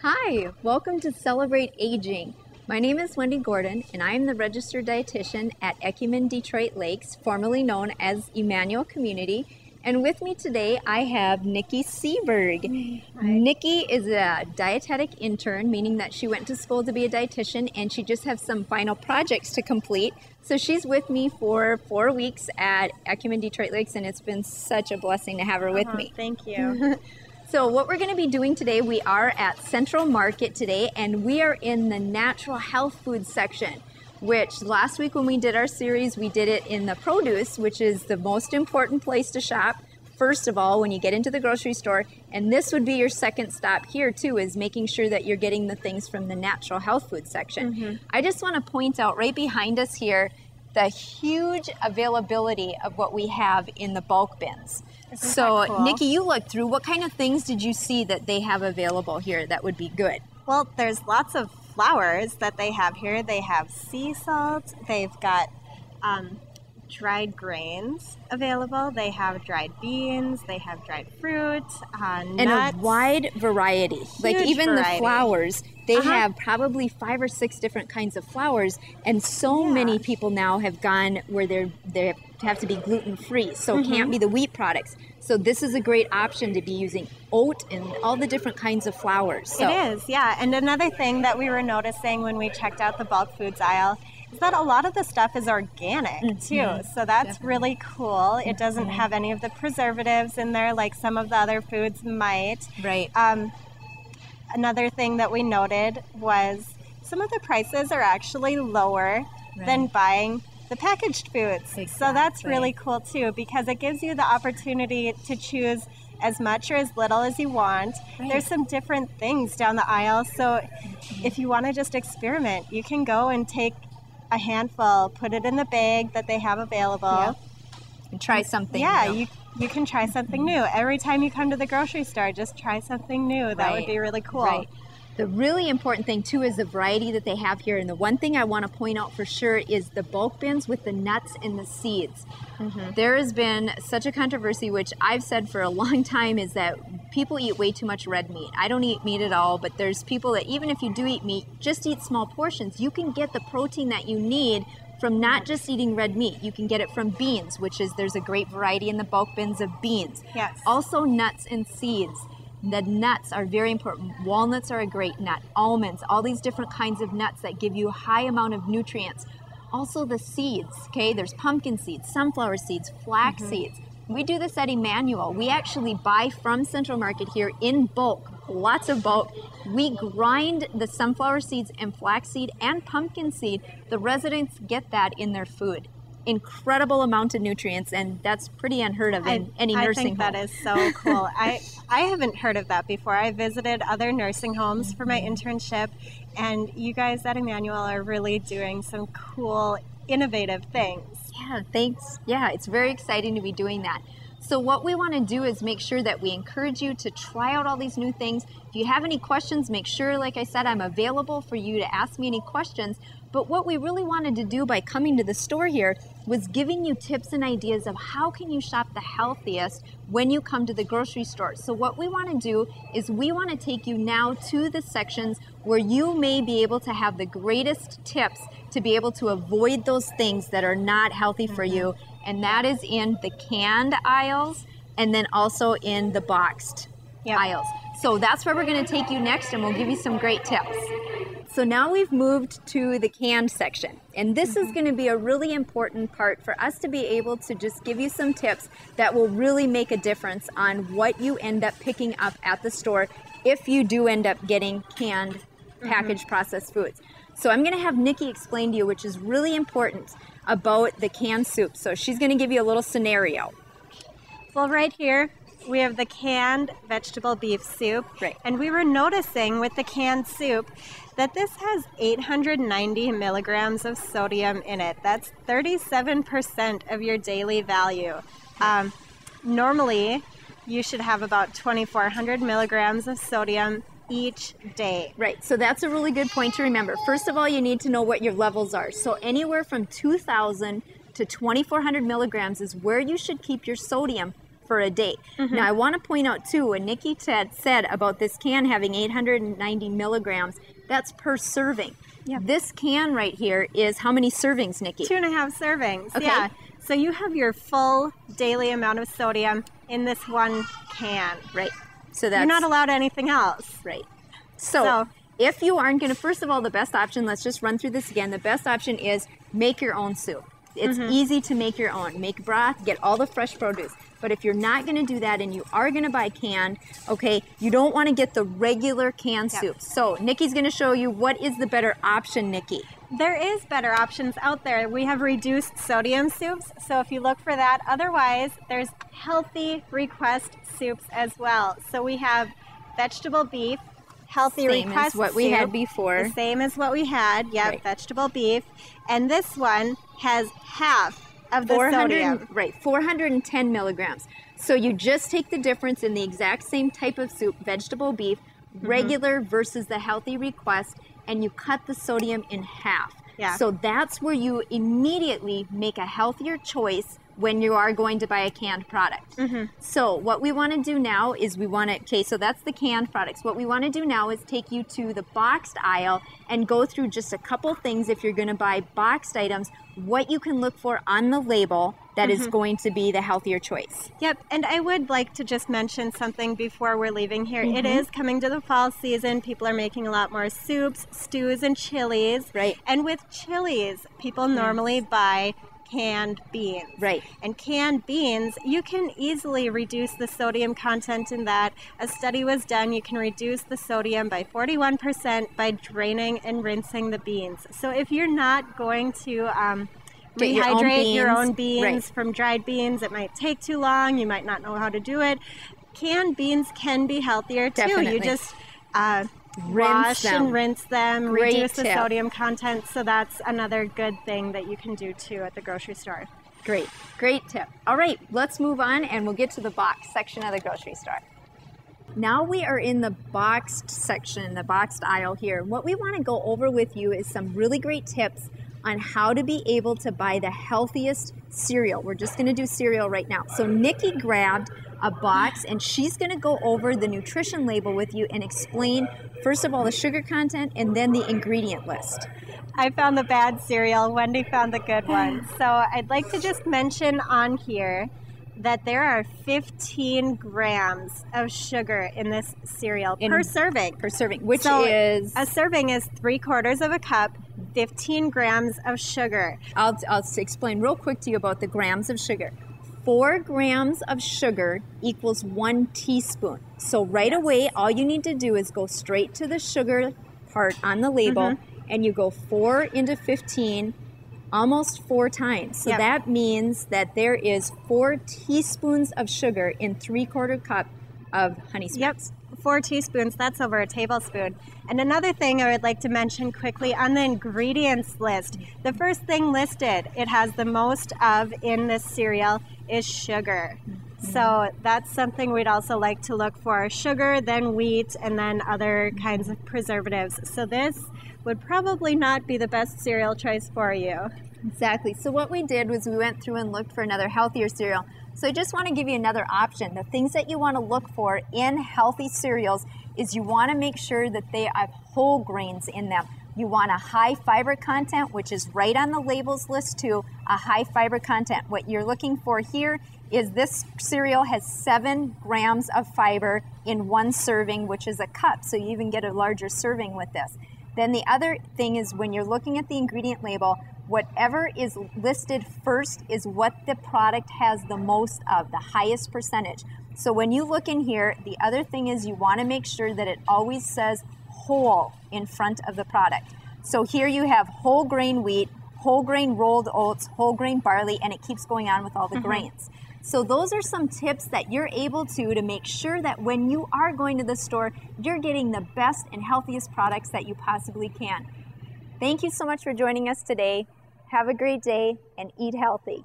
Hi, welcome to Celebrate Aging. My name is Wendy Gordon, and I am the registered dietitian at Ecumen Detroit Lakes, formerly known as Emmanuel Community. And with me today, I have Nikki Seberg. Nikki is a dietetic intern, meaning that she went to school to be a dietitian, and she just has some final projects to complete. So she's with me for 4 weeks at Ecumen Detroit Lakes, and it's been such a blessing to have her with me. Thank you. So what we're going to be doing today, we are at Central Market today, and we are in the natural health food section, which last week when we did our series, we did it in the produce, which is the most important place to shop. First of all, when you get into the grocery store, and this would be your second stop here too, is making sure that you're getting the things from the natural health food section. I just want to point out right behind us here, the huge availability of what we have in the bulk bins. So, cool? Nikki, you looked through. What kind of things did you see that they have available here that would be good? Well, there's lots of flours that they have here. They have sea salt. They've got dried grains available. They have dried beans. They have dried fruit, And nuts. a wide variety. Like even variety. the flours, they have probably 5 or 6 different kinds of flours, and so many people now have gone where they have to be gluten-free, so can't be the wheat products. So this is a great option to be using oat and all the different kinds of flours. So. It is, yeah. And another thing that we were noticing when we checked out the bulk foods aisle is that a lot of the stuff is organic too. So that's really cool. It doesn't have any of the preservatives in there like some of the other foods might. Right. Another thing that we noted was some of the prices are actually lower than buying the packaged foods. So that's really cool too, because it gives you the opportunity to choose as much or as little as you want. There's some different things down the aisle. So if you want to just experiment, you can go and take a handful, put it in the bag that they have available. And try something new. You can try something new. Every time you come to the grocery store, just try something new. That would be really cool. Right. The really important thing too is the variety that they have here. And the one thing I want to point out for sure is the bulk bins with the nuts and the seeds. There has been such a controversy, which I've said for a long time, is that people eat way too much red meat. I don't eat meat at all, but there's people that even if you do eat meat, just eat small portions. You can get the protein that you need from not just eating red meat. You can get it from beans, which is, there's a great variety in the bulk bins of beans. Also nuts and seeds. The nuts are very important. Walnuts are a great nut. Almonds, all these different kinds of nuts that give you a high amount of nutrients. Also the seeds, okay? There's pumpkin seeds, sunflower seeds, flax seeds. We do this at Emmanuel. We actually buy from Central Market here in bulk, lots of bulk. We grind the sunflower seeds and flaxseed and pumpkin seed. The residents get that in their food. Incredible amount of nutrients, and that's pretty unheard of in any nursing home. I think that is so cool. I haven't heard of that before. I visited other nursing homes for my internship, and you guys at Emmanuel are really doing some cool, innovative things. Yeah, thanks. Yeah, it's very exciting to be doing that. So what we want to do is make sure that we encourage you to try out all these new things. If you have any questions, make sure, like I said, I'm available for you to ask me any questions. But what we really wanted to do by coming to the store here was giving you tips and ideas of how can you shop the healthiest when you come to the grocery store. So what we want to do is we want to take you now to the sections where you may be able to have the greatest tips to be able to avoid those things that are not healthy for you. And that is in the canned aisles and then also in the boxed aisles. So that's where we're going to take you next, and we'll give you some great tips. So now we've moved to the canned section, and this is going to be a really important part for us to be able to just give you some tips that will really make a difference on what you end up picking up at the store if you do end up getting canned packaged processed foods. So I'm going to have Nikki explain to you, which is really important, about the canned soup. So she's going to give you a little scenario. Well, right here, we have the canned vegetable beef soup. And we were noticing with the canned soup that this has 890 milligrams of sodium in it. That's 37% of your daily value. Normally, you should have about 2,400 milligrams of sodium each day. Right, so that's a really good point to remember. First of all, you need to know what your levels are. So anywhere from 2,000 to 2,400 milligrams is where you should keep your sodium for a day. Now, I want to point out too, when Nikki said about this can having 890 milligrams, that's per serving. This can right here is how many servings, Nikki? 2.5 servings. Okay. Yeah. So you have your full daily amount of sodium in this one can. Right. So that's... You're not allowed anything else. Right. So if you aren't going to, first of all, the best option, let's just run through this again. The best option is make your own soup. It's easy to make your own. Make broth, get all the fresh produce. But if you're not going to do that and you are going to buy canned, okay, you don't want to get the regular canned soup. So Nikki's going to show you what is the better option, Nikki. There is better options out there. We have reduced sodium soups, so if you look for that. Otherwise, there's healthy request soups as well. So we have vegetable beef, healthy request as what we had before. The same as what we had, vegetable beef. And this one has half of the sodium. Right, 410 milligrams. So you just take the difference in the exact same type of soup, vegetable beef, regular versus the healthy request, and you cut the sodium in half. So that's where you immediately make a healthier choice when you are going to buy a canned product. So what we want to do now is so that's the canned products. What we want to do now is take you to the boxed aisle and go through just a couple things if you're going to buy boxed items, what you can look for on the label that is going to be the healthier choice. And I would like to just mention something before we're leaving here. It is coming to the fall season. People are making a lot more soups, stews, and chilies. Right. And with chilies, people normally buy canned beans. Right. And canned beans, you can easily reduce the sodium content in that. A study was done, you can reduce the sodium by 41% by draining and rinsing the beans. So if you're not going to rehydrate your own beans from dried beans, it might take too long, you might not know how to do it. Canned beans can be healthier too. Definitely. You just wash and rinse them, reduce the sodium content. So that's another good thing that you can do too at the grocery store. Great tip. All right, let's move on and we'll get to the box section of the grocery store. Now we are in the boxed section, the boxed aisle here. What we want to go over with you is some really great tips on how to be able to buy the healthiest cereal. We're just going to do cereal right now. So Nikki grabbed a box and she's going to go over the nutrition label with you and explain, first of all, the sugar content and then the ingredient list. I found the bad cereal. Wendy found the good one. So I'd like to just mention on here that there are 15 grams of sugar in this cereal per serving. Per serving, which is... A serving is 3/4 of a cup, 15 grams of sugar. I'll explain real quick to you about the grams of sugar. 4 grams of sugar equals 1 teaspoon. So right away, all you need to do is go straight to the sugar part on the label, and you go 4 into 15, almost 4 times. So that means that there is 4 teaspoons of sugar in 3/4 cup of Honey Smacks. 4 teaspoons, that's over a tablespoon. And another thing I would like to mention quickly on the ingredients list, the first thing listed, it has the most of in this cereal is sugar. So that's something we'd also like to look for. Sugar, then wheat, and then other kinds of preservatives. So this would probably not be the best cereal choice for you. Exactly. So what we did was we went through and looked for another healthier cereal. So I just want to give you another option. The things that you want to look for in healthy cereals is you want to make sure that they have whole grains in them. You want a high fiber content, which is right on the labels list too, a high fiber content. What you're looking for here is this cereal has 7 grams of fiber in 1 serving, which is a cup. So you even get a larger serving with this. Then the other thing is when you're looking at the ingredient label, whatever is listed first is what the product has the most of, the highest percentage. So when you look in here, the other thing is you want to make sure that it always says whole in front of the product. So here you have whole grain wheat, whole grain rolled oats, whole grain barley, and it keeps going on with all the grains. So those are some tips that you're able to make sure that when you are going to the store, you're getting the best and healthiest products that you possibly can. Thank you so much for joining us today. Have a great day and eat healthy.